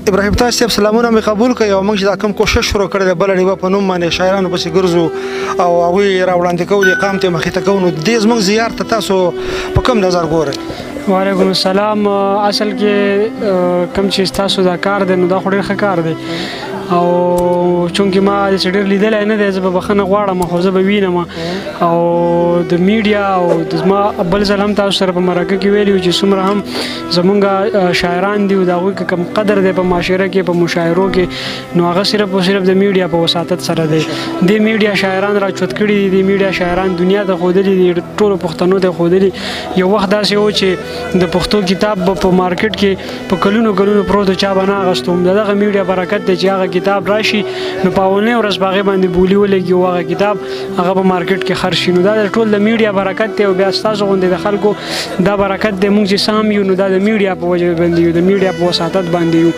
ابراهیم تاج صاحب سلامونه مې قبول کړئ او موږ چې دا کوم کوشش شروع کړی دی بله ډیوه په نوم باندې شاعرانو پسې ګرځو او هغوی راوړاندې کوو د قام ته مخې ته کوو نو دې زموږ زیار ته تاسو په کوم نظر ګورئ؟ وعلیکم السلام. اصل کې کوم چې تاسو دا کار دی نو دا خو ډېر ښه کار دی او چونکې ما داسې ډېر لیدلی نه دی زه به بخښنه غواړم خو زه به وینم او د میډیا او زما بل ځل هم تاسو سره په مرکه کې ویلي وو چې څومره هم زمونږ شاعران دي او د هغوی که کوم قدر دی په معاشره کې په مشاعرو کې نو هغه صرف او صرف د میډیا په وساطت سره دی. دې میډیا شاعران راچوت کړي دي، دې میډیا شاعران دنیا ته ښودلي دي، ټولو پښتنو ته ښودلي. یو وخت داسې و چې د پښتو کتاب په مارکیټ کې په کلونو کلونو پروت و، چا به نه اخیستو. د دغه میډیا برکت دی چې هغه کتاب راشي نو په اولنۍ ورځ په هغې باندې بولي ولګي او هغه کتاب هغه په مارکیټ کې خرڅ شي. نو دا ټول د میډیا برکت دی او بیا ستاسو غوندې د خلکو دا برکت دی. موږ چې سم یو نو دا د میډیا په وجه باندې یو، د میډیا په وساطت باندې یو.